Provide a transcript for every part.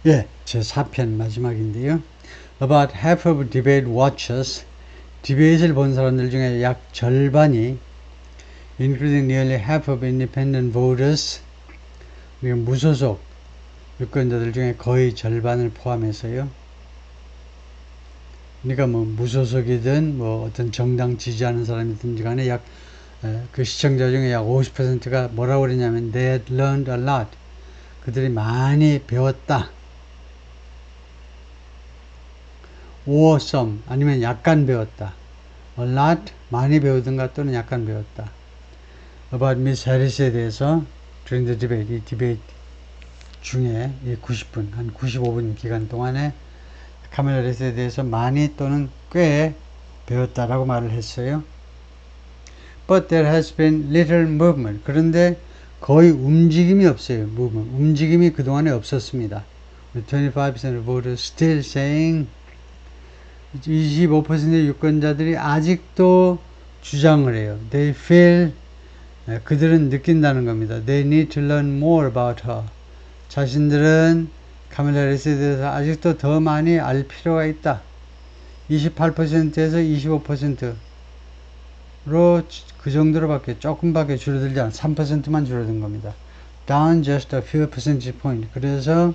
예, 제 4편 마지막인데요. About half of debate watchers, 디베이트를 본 사람들 중에 약 절반이, including nearly half of independent voters, 무소속 유권자들 중에 거의 절반을 포함해서요. 그러니까 뭐 무소속이든 뭐 어떤 정당 지지하는 사람이든지 간에 그 시청자 중에 약 50%가 뭐라고 그러냐면 they had learned a lot. 그들이 많이 배웠다. or some 아니면 약간 배웠다. a lot 많이 배우든가 또는 약간 배웠다. about Miss Harris에 대해서 during the debate 이 디베이트 중에 이 90분 한 95분 기간 동안에 카멜라 해리스에 대해서 많이 또는 꽤 배웠다라고 말을 했어요. But there has been little movement. 그런데 거의 움직임이 없어요. movement. 움직임이 그동안에 없었습니다. 25% of voters still saying 25%의 유권자들이 아직도 주장을 해요. They feel 그들은 느낀다는 겁니다. They need to learn more about her. 자신들은 카멜라 해리스에 대해서 아직도 더 많이 알 필요가 있다. 28%에서 25%로 그 정도로밖에 조금밖에 줄어들지 않아 3%만 줄어든 겁니다. Down just a few percentage point. 그래서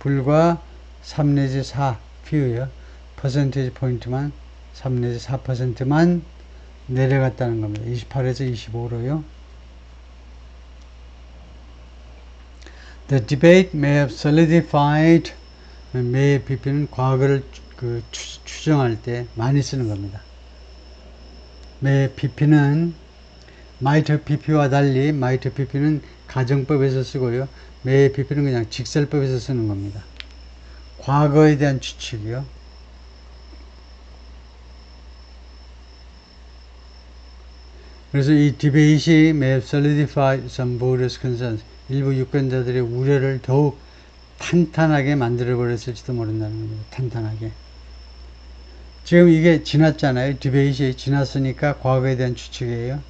불과 3 내지 4 few요. 퍼센티지 포인트만 3 내지 4%만 내려갔다는 겁니다. 28에서 25로요. The debate may have solidified. may PP는 과거를 추정할 때 많이 쓰는 겁니다. may PP는 might PP와 달리 might PP는 가정법에서 쓰고요. may PP는 그냥 직설법에서 쓰는 겁니다. 과거에 대한 추측이요. 그래서 이 디베이트이 may have solidified some voters' concerns. 일부 유권자들의 우려를 더욱 탄탄하게 만들어버렸을지도 모른다는 겁니다. 탄탄하게. 지금 이게 지났잖아요. 디베이트이 지났으니까 과거에 대한 추측이에요.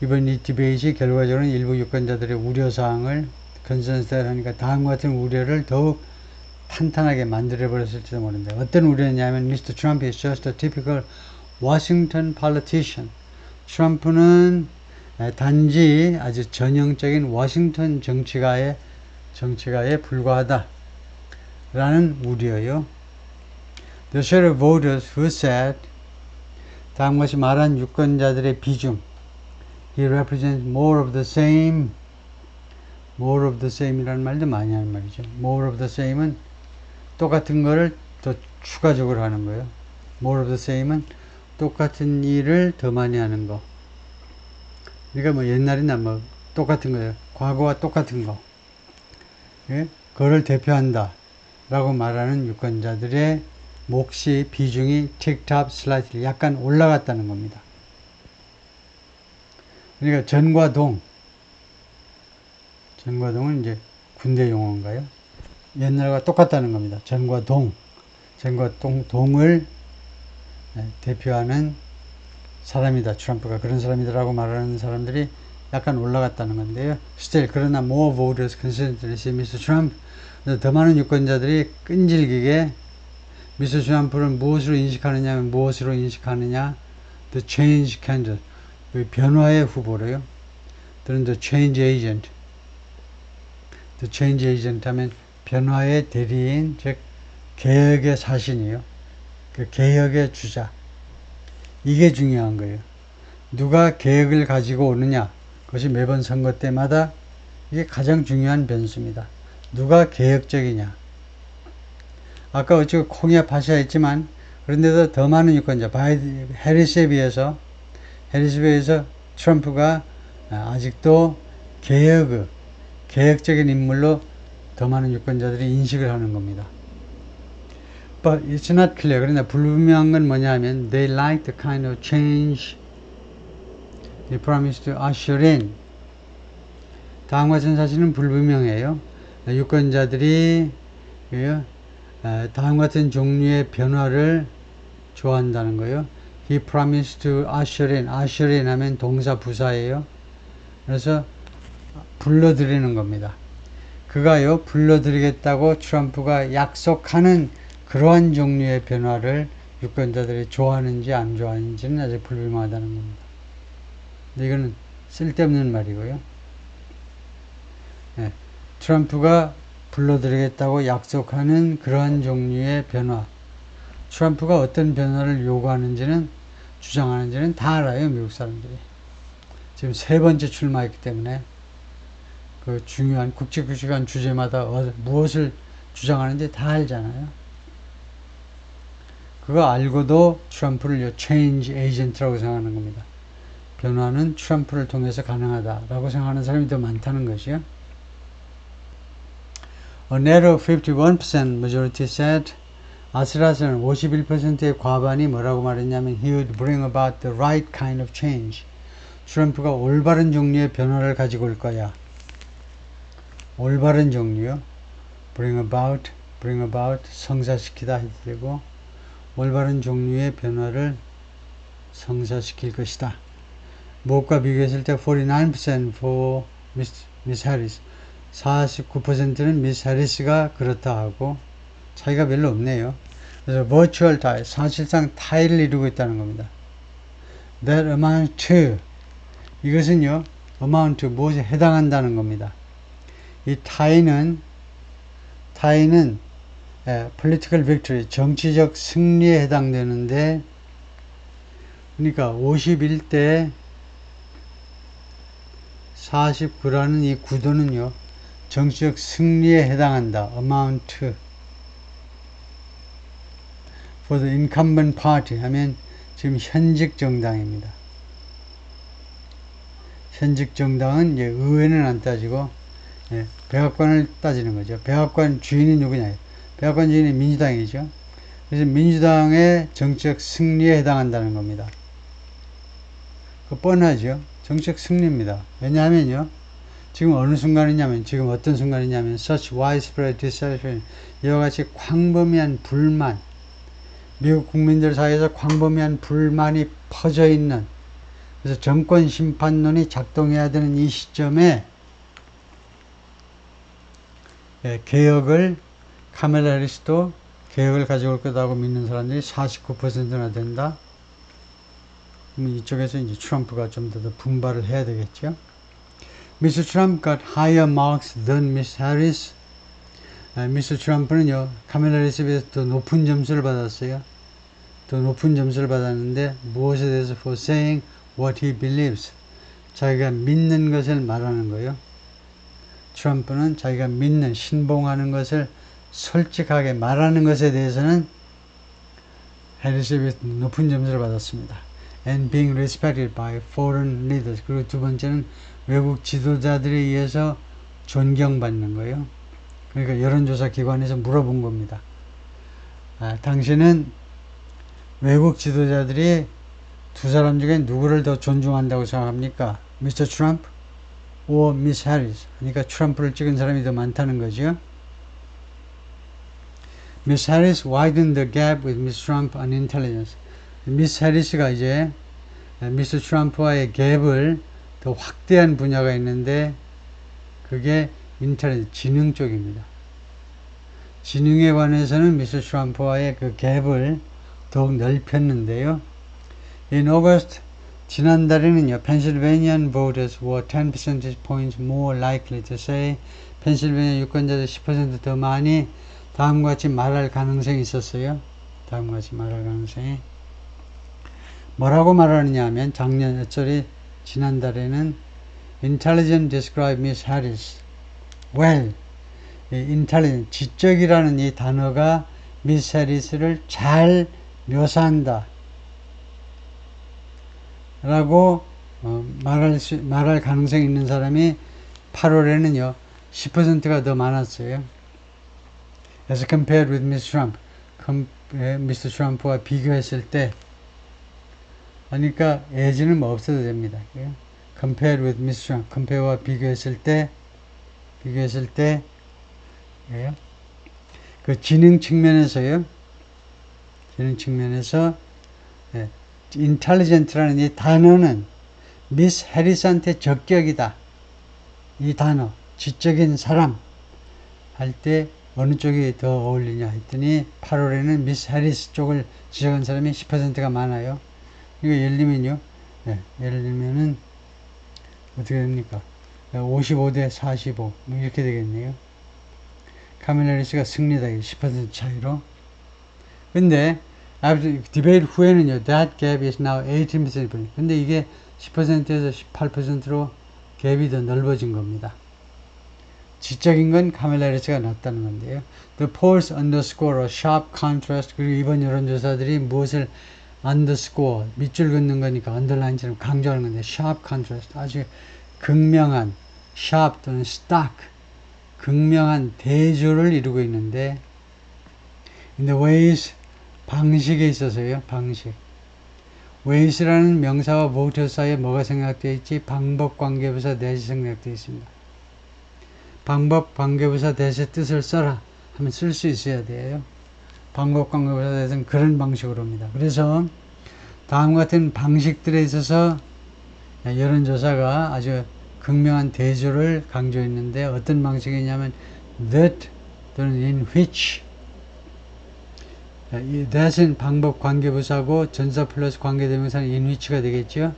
이번 이 디베이트이 결과적으로는 일부 유권자들의 우려사항을 컨센서스를 하니까 다음과 같은 우려를 더욱 탄탄하게 만들어버렸을지도 모른다. 어떤 우려냐면 Mr. Trump is just a typical Washington politician. 트럼프는 단지 아주 전형적인 워싱턴 정치가에 불과하다 라는 우려요. The share of voters who said 다음과 같이 말한 유권자들의 비중 He represents more of the same. more of the same이라는 말도 많이 하는 말이죠. more of the same은 똑같은 거를 더 추가적으로 하는 거예요. more of the same은 똑같은 일을 더 많이 하는 거. 그러니까 뭐 옛날이나 뭐 똑같은 거예요. 과거와 똑같은 거. 예? 그거를 대표한다. 라고 말하는 유권자들의 몫이 비중이 ticked up slightly 약간 올라갔다는 겁니다. 그러니까 전과 동은 이제 군대 용어인가요? 옛날과 똑같다는 겁니다. 전과 동을 대표하는 사람이다. 트럼프가 그런 사람이다라고 말하는 사람들이 약간 올라갔다는 건데요. still 그러나 more voters consistently say Mr. Trump 더 많은 유권자들이 끈질기게 미스터 트럼프를 무엇으로 인식하느냐 the change candidate 변화의 후보로요. 또는 the change agent 하면 변화의 대리인 즉 개혁의 사신이요. 그 개혁의 주자 이게 중요한 거예요. 누가 개혁을 가지고 오느냐 그것이 매번 선거 때마다 이게 가장 중요한 변수입니다. 누가 개혁적이냐 아까 어찌 콩이야 팥이야 했지만 그런데도 더 많은 유권자 해리스에 비해서 트럼프가 아직도 개혁적인 인물로 더 많은 유권자들이 인식을 하는 겁니다. But it's not clear. 그러나 불분명한 건 뭐냐 하면 they like the kind of change they promise to usher in. 다음과 같은 사실은 불분명해요. 유권자들이 다음 같은 종류의 변화를 좋아한다는 거예요. He promised to usher in. usher in 하면 동사 부사예요. 그래서 불러들이는 겁니다. 그가요 불러들이겠다고 트럼프가 약속하는 그러한 종류의 변화를 유권자들이 좋아하는지 안 좋아하는지는 아직 불분명하다는 겁니다. 근데 이거는 쓸데없는 말이고요. 네, 트럼프가 불러들이겠다고 약속하는 그러한 종류의 변화, 트럼프가 어떤 변화를 요구하는지는 주장하는지는 다 알아요. 미국 사람들이. 지금 3번째 출마했기 때문에 그 중요한 굵직굵직한 주제마다 무엇을 주장하는지 다 알잖아요. 그거 알고도 트럼프를 change agent라고 생각하는 겁니다. 변화는 트럼프를 통해서 가능하다라고 생각하는 사람이 더 많다는 것이요. A narrow 51% majority said 아슬아슬한 51%의 과반이 뭐라고 말했냐면 he would bring about the right kind of change. 트럼프가 올바른 종류의 변화를 가지고 올 거야. 올바른 종류요. bring about 성사시키다 해도 되고 올바른 종류의 변화를 성사시킬 것이다. 무엇과 비교했을 때 49% for Miss Harris, 49%는 미스 해리스가 그렇다 하고 차이가 별로 없네요. 그래서 virtual tie, 사실상 타이를 이루고 있다는 겁니다. That amount to, 이것은요 amount to 무엇에 해당한다는 겁니다. 이 타이는 political victory, 정치적 승리에 해당되는데, 그러니까 51대 49라는 이 구도는요 정치적 승리에 해당한다. amount to for the incumbent party 하면 지금 현직 정당입니다. 현직 정당은 이제 의회는 안 따지고 백악관을 따지는 거죠. 백악관 주인이 누구냐? 백악관 주인이 민주당이죠. 그래서 민주당의 정치적 승리에 해당한다는 겁니다. 그 뻔하죠. 정치적 승리입니다. 왜냐하면요. 지금 어느 순간이냐면, 지금 어떤 순간이냐면, such widespread dissatisfaction, 이와 같이 광범위한 불만, 미국 국민들 사이에서 광범위한 불만이 퍼져 있는, 그래서 정권 심판론이 작동해야 되는 이 시점에, 개혁을, 카멜라 해리스도 개혁을 가져올 거다고 믿는 사람들이 49%나 된다. 그럼 이쪽에서 이제 트럼프가 좀 더 분발을 해야 되겠죠. Mr. Trump got higher marks than Miss Harris. 미스 트럼프는요, 카멜라 해리스에 비해서 더 높은 점수를 받았어요. 더 높은 점수를 받았는데, 무엇에 대해서 for saying what he believes. 자기가 믿는 것을 말하는 거예요. 트럼프는 자기가 믿는, 신봉하는 것을 솔직하게 말하는 것에 대해서는 해리스에 비해서 높은 점수를 받았습니다. And being respected by foreign leaders. 그리고 두 번째는 외국 지도자들에 의해서 존경받는 거예요. 그러니까 여론조사 기관에서 물어본 겁니다. 당신은 외국 지도자들이 두 사람 중에 누구를 더 존중한다고 생각합니까? 미스터 트럼프 or 미스 해리스. 그러니까 트럼프를 찍은 사람이 더 많다는 거죠. 미스 해리스 widened the gap with Miss Trump on intelligence. 미스 해리스가 이제 미스터 트럼프와의 갭을 더 확대한 분야가 있는데 그게 인텔리전스, 지능 쪽입니다. 지능에 관해서는 미스터 트럼프와의 그 갭을 더욱 넓혔는데요. In August, 지난달에는요, Pennsylvania voters were 10 percentage points more likely to say, 펜실베니아 유권자들 10% 더 많이 다음과 같이 말할 가능성이 있었어요. 다음과 같이 말할 가능성이. 뭐라고 말하느냐 하면, 지난달에는 intelligent describe Miss Harris. well, intelligent, 지적이라는 이 단어가 미스 해리스를 잘 묘사한다. 라고 말할 가능성이 있는 사람이 8월에는요, 10%가 더 많았어요. As compared with Mr. Trump. 미스터 트럼프와 비교했을 때, 그러니까 as는 뭐 없어도 됩니다. compared with Mr. Trump. compare와 비교했을 때, 그 지능 측면에서요, intelligent라는 이 단어는 미스 해리스한테 적격이다. 이 단어, 지적인 사람, 할 때 어느 쪽이 더 어울리냐 했더니 8월에는 미스 해리스 쪽을 지적한 사람이 10%가 많아요. 이거 예를 들면요. 예를 들면은 어떻게 됩니까? 55대 45 뭐 이렇게 되겠네요. 카멜라 해리스가 승리다. 10% 차이로. 근데 디베이트 후에는요. That gap is now 18%. 근데 이게 10%에서 18%로 갭이 더 넓어진 겁니다. 지적인 건 카멜라 해리스가 낫다는 건데요. The polls underscore a sharp contrast. 그리고 이번 여론조사들이 무엇을 underscore, 밑줄 긋는 거니까 underline처럼 강조하는 건데 sharp contrast, 아주 극명한 sharp 또는 stark, 극명한 대조를 이루고 있는데 in the ways, 방식에 있어서요. 방식. ways라는 명사와 voter 사이에 뭐가 생략되어 있지? 방법 관계부사 대시 생략되어 있습니다. 방법 관계부사 대시 뜻을 써라 하면 쓸 수 있어야 돼요. 방법 관계부사 대시는 그런 방식으로 합니다. 그래서 다음과 같은 방식들에 있어서 여론조사가 아주 극명한 대조를 강조했는데 어떤 방식이냐면 that 또는 in which. 이 that은 방법 관계부사고 전사 플러스 관계대명사는 in which가 되겠죠.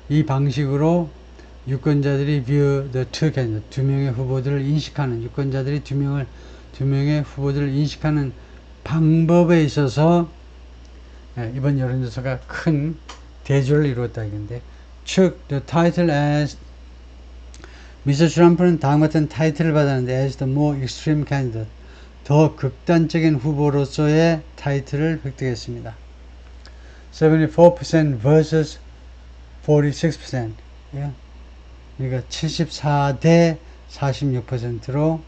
이 방식으로 유권자들이 view the two candidates, 두 명의 후보들을 인식하는, 유권자들이 두 명의 후보들을 인식하는 방법에 있어서 이번 여론조사가 큰 대조를 이루었다 이건데, 즉 the title as 미스터 트럼프는 다음 같은 타이틀을 받았는데 as the more extreme candidate, 더 극단적인 후보로서의 타이틀을 획득했습니다. 74% vs 46%. 예. 그러니까 74대 46%로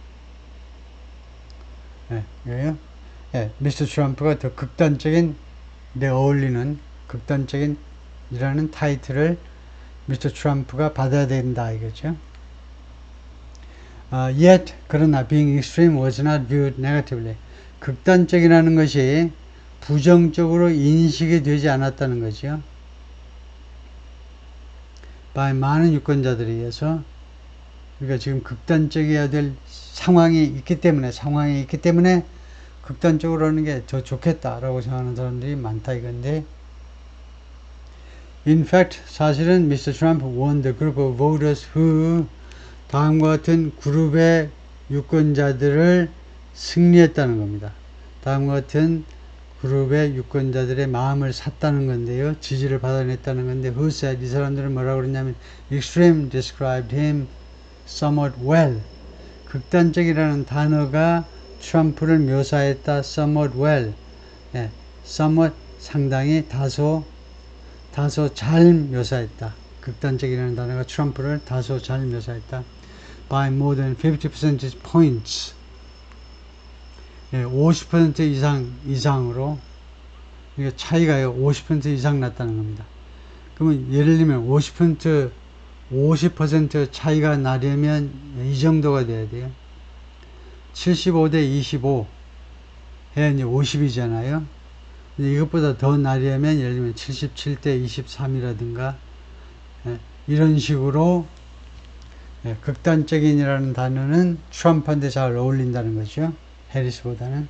미스터 트럼프가 더 극단적인 내 어울리는 극단적인이라는 타이틀을 미스터 트럼프가 받아야 된다 이거죠. Yet 그러나 being extreme was not viewed negatively. 극단적이라는 것이 부정적으로 인식이 되지 않았다는 거죠. by 많은 유권자들에 의해서. 그러니까 지금 극단적이어야 될 상황이 있기 때문에 극단적으로 하는 게 더 좋겠다라고 생각하는 사람들이 많다 이건데, in fact 사실은 Mr. Trump won the group of voters who 다음과 같은 그룹의 유권자들을 승리했다는 겁니다. 다음과 같은 그룹의 유권자들의 마음을 샀다는 건데요. 지지를 받아냈다는 건데, who said, 이 사람들은 뭐라고 그랬냐면 extreme described him somewhat well. 극단적이라는 단어가 트럼프를 묘사했다. somewhat well. somewhat 상당히 다소 잘 묘사했다. 극단적이라는 단어가 트럼프를 다소 잘 묘사했다. by more than 50 percentage points. 50% 이상으로, 이게 차이가요, 50% 이상 났다는 겁니다. 그러면 예를 들면 50% 차이가 나려면 이 정도가 돼야 돼요. 75대 25 해야 이제 50이잖아요. 근데 이것보다 더 나려면 예를 들면 77대 23이라든가 이런 식으로 극단적인이라는 단어는 트럼프한테 잘 어울린다는 거죠. 해리스보다는.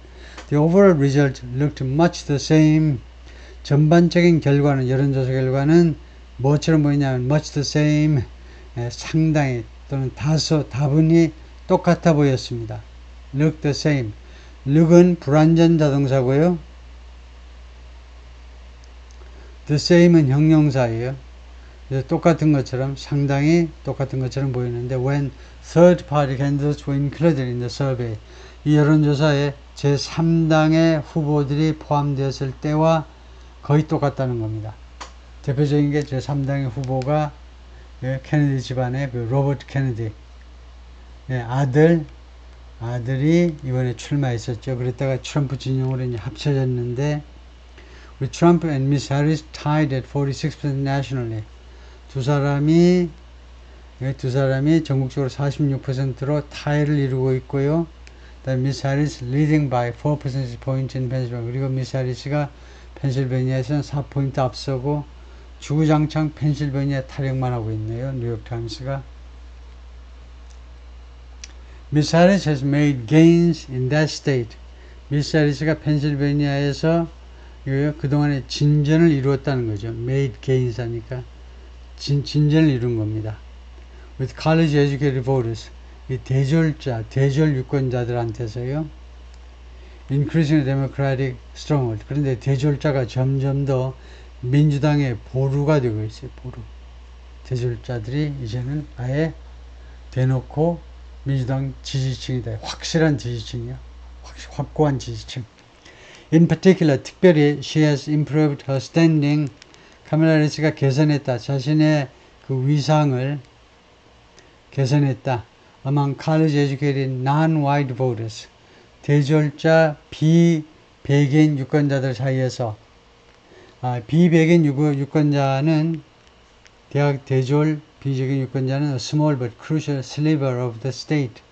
The overall result looked much the same. 전반적인 결과는, 여론조사 결과는 뭐처럼 보이냐면 much the same, 상당히 또는 다분히 똑같아 보였습니다. look the same. look은 불완전 자동사고요. the same은 형용사예요. 그래서 똑같은 것처럼, 상당히 똑같은 것처럼 보이는데 when third party candidates were included in the survey, 이 여론조사에 제3당의 후보들이 포함되었을 때와 거의 똑같다는 겁니다. 대표적인 게 제3당의 후보가 케네디 집안의 그 로버트 케네디 아들이 이번에 출마했었죠. 그랬다가 트럼프 진영으로 이제 합쳐졌는데, with Trump and Miss Harris tied at 46% nationally. 두 사람이 전국적으로 46%로 타이를 이루고 있고요. 미스 해리스 leading by 4 percentage points in Pennsylvania. 그리고 미스 해리스가 펜실베니아에서는 4포인트 앞서고 주구장창 펜실베니아 타령만 하고 있네요. 뉴욕타임스가. Miss Harris has made gains in that state. 미스 해리스가 펜실베니아에서 그동안에 진전을 이루었다는 거죠. made gains 하니까 진전을 이룬 겁니다. with college educated voters. 이 대졸 유권자들한테서요. increasing democratic stronghold. 그런데 대졸자가 점점 더 민주당의 보루가 되고 있어요. 보루. 대졸자들이 이제는 아예 대놓고 민주당 지지층이다. 확실한 지지층이야. 확고한 지지층. In particular, 특별히 she has improved her standing. 카멜라 해리스가 개선했다. 자신의 그 위상을 개선했다. Among college educated non-white voters. 대졸자 비백인 유권자들 사이에서 비백인 유권자는 대학 대졸 비백인 유권자는 a small but crucial sliver of the state.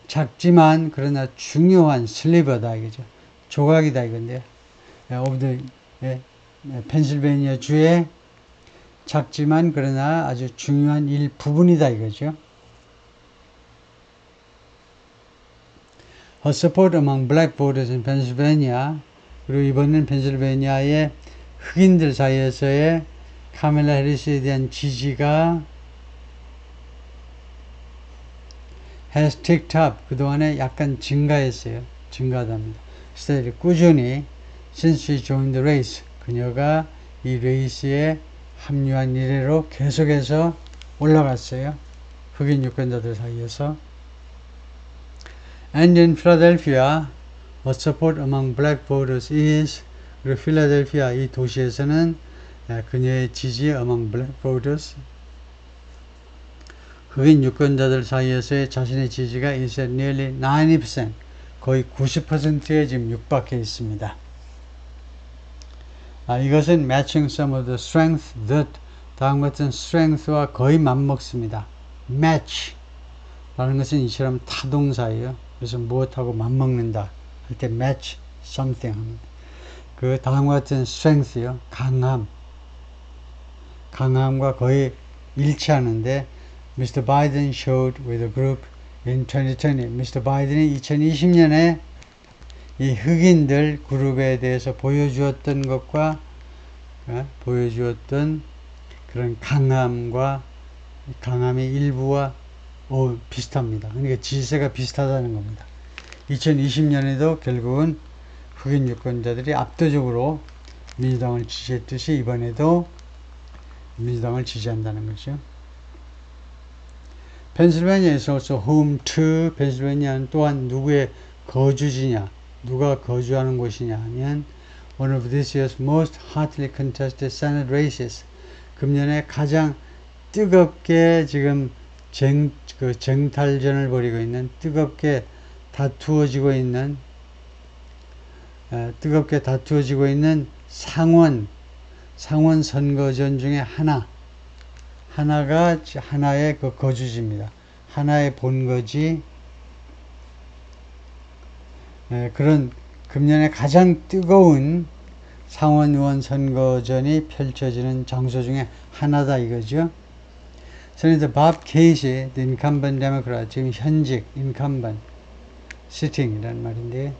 작지만 그러나 중요한 슬리버다 이거죠. 조각이다 이건데요. of the 펜실베니아 주의 작지만 그러나 아주 중요한 일부분이다 이거죠. Her support among black voters in Pennsylvania. 그리고 이번엔 펜실베니아의 흑인들 사이에서의 카멜라 해리스에 대한 지지가 has ticked up. 그동안에 약간 증가했어요. 증가합니다. steadily 꾸준히 since she joined the race. 그녀가 이 레이스에 합류한 이래로 계속해서 올라갔어요. 흑인 유권자들 사이에서. And in Philadelphia, a support among black voters is. 그리고 필라델피아 이 도시에서는 그녀의 지지 among black voters. 흑인 유권자들 사이에서의 자신의 지지가 is at nearly 90%. 거의 90%에 지금 육박해 있습니다. 이것은 matching some of the strength that 다음 같은 strength와 거의 맞먹습니다. match 라는 것은 이처럼 타동사예요. 그래서 무엇하고 맞먹는다 할 때 match something 합니다. 그 다음과 같은 strength요. 강함과 거의 일치하는데 Mr. Biden showed with a group in 2020. Mr. 바이든이 2020년에 이 흑인들 그룹에 대해서 보여주었던 것과 보여주었던 그런 강함이 일부와 비슷합니다. 그러니까 지세가 비슷하다는 겁니다. 2020년에도 결국은 흑인 유권자들이 압도적으로 민주당을 지지했듯이 이번에도 민주당을 지지한다는 거죠. 펜실베니아 is also home to. 펜실베니아는 또한 누구의 거주지냐, 누가 거주하는 곳이냐 하면 one of this year's most hotly contested Senate races. 금년에 가장 뜨겁게 지금 쟁탈전을 벌이고 있는 뜨겁게 다투어지고 있는 상원 선거전 중에 하나가 하나의 그 거주지입니다. 하나의 본거지. 그런 금년에 가장 뜨거운 상원 의원 선거전이 펼쳐지는 장소 중에 하나다 이거죠. 세네터 밥 케이시, the incumbent Democrat, 지금 현직 incumbent, sitting이란 말인데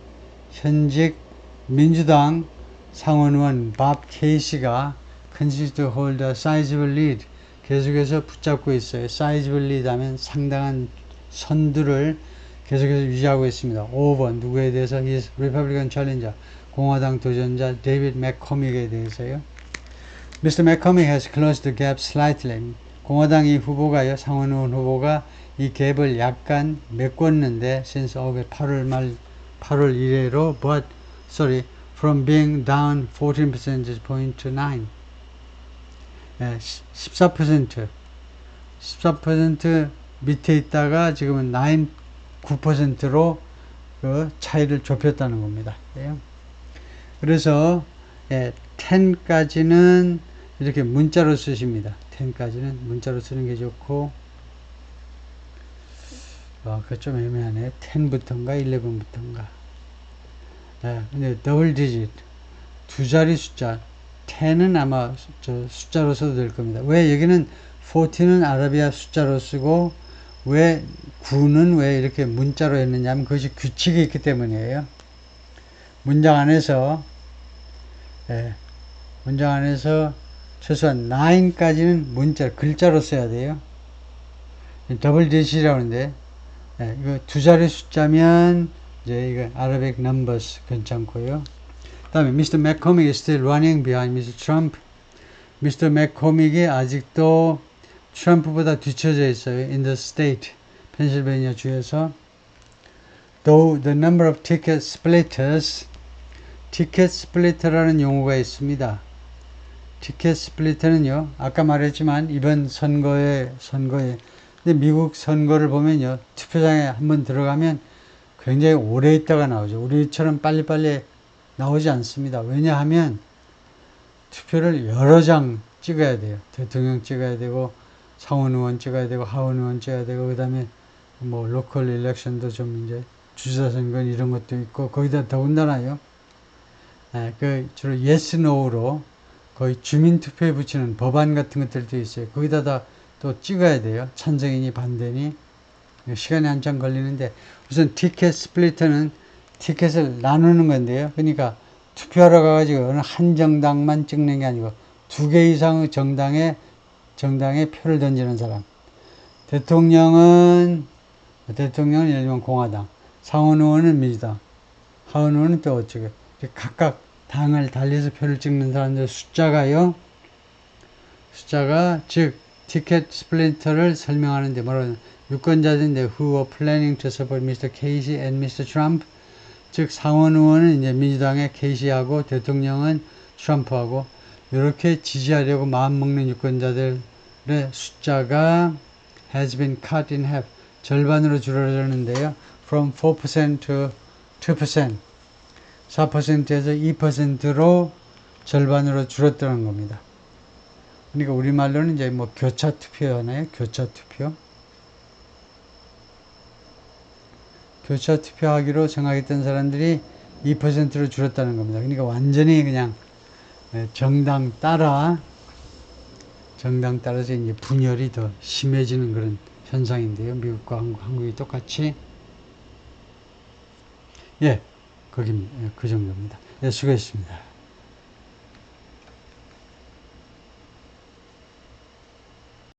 현직 민주당 상원 의원 밥 케이시가 continues to hold a sizable lead. 계속해서 붙잡고 있어요. sizable lead 하면 상당한 선두를 계속해서 유지하고 있습니다. over 누구에 대해서 his Republican challenger 공화당 도전자 데이비드 맥코믹에 대해서요. Mr. McCormick has closed the gap slightly. 공화당 이 후보가요, 상원 의원 후보가 이 갭을 약간 메꿨는데 since 8월 이래로 from being down 14 percentage point to 9. 14% 밑에 있다가 지금은 9%로 그 차이를 좁혔다는 겁니다. 그래서 10까지는 이렇게 문자로 쓰십니다. 10까지는 문자로 쓰는 게 좋고 그거 좀 애매하네. 10부터인가 11부터인가. 근데 더블 디짓 두 자리 숫자 10은 아마 숫자로 써도 될 겁니다. 왜 여기는 14는 아라비아 숫자로 쓰고 왜 9는 왜 이렇게 문자로 했느냐면 그것이 규칙이 있기 때문이에요. 문장 안에서 문장 안에서 최소한 9까지는 문자 글자로 써야 돼요. 더블 디짓이라고 하는데 이거 두 자리 숫자면 이제 이거 Arabic numbers 괜찮고요. 다음에 Mr. McCormick is still running behind Mr. Trump. Mr. McCormick이 아직도 트럼프보다 뒤쳐져 있어요. In the state, 펜실베니아 주에서. Though the number of ticket splitters, 티켓 스플리터라는 용어가 있습니다. 티켓 스플리터는요, 아까 말했지만 이번 선거에 근데 미국 선거를 보면요, 투표장에 한번 들어가면 굉장히 오래 있다가 나오죠. 우리처럼 빨리빨리 나오지 않습니다. 왜냐하면 투표를 여러 장 찍어야 돼요. 대통령 찍어야 되고, 상원 의원 찍어야 되고, 하원 의원 찍어야 되고, 그 다음에 뭐 로컬 일렉션도 좀 이제 주지사 선거 이런 것도 있고, 거기다 더군다나요. 그 주로 yes, no로 거의 주민투표에 붙이는 법안 같은 것들도 있어요. 거기다 또 찍어야 돼요. 찬성이니 반대니. 시간이 한참 걸리는데, 우선 티켓 스플리터는 티켓을 나누는 건데요. 그러니까 투표하러 가가지고 어느 한 정당만 찍는 게 아니고 두 개 이상의 정당에 표를 던지는 사람. 대통령은 예를 들면 공화당, 상원 의원은 민주당, 하원 의원은 또 어쩌고. 각각 당을 달리해서 표를 찍는 사람들 숫자가 즉 티켓 스플린터를 설명하는데 뭐라고 유권자들인데 who were planning to support Mr. Casey and Mr. Trump, 즉 상원 의원은 이제 민주당의 케이시하고 대통령은 트럼프하고 이렇게 지지하려고 마음먹는 유권자들의 숫자가 has been cut in half, 절반으로 줄어들었는데요. From 4% to 2%, 4%에서 2%로 절반으로 줄었다는 겁니다. 그러니까 우리말로는 이제 뭐 교차 투표 하나요? 교차 투표. 교차 투표하기로 생각했던 사람들이 2%로 줄었다는 겁니다. 그러니까 완전히 그냥 정당 따라서 이제 분열이 더 심해지는 그런 현상인데요. 미국과 한국이 똑같이. 그 정도입니다. 수고했습니다.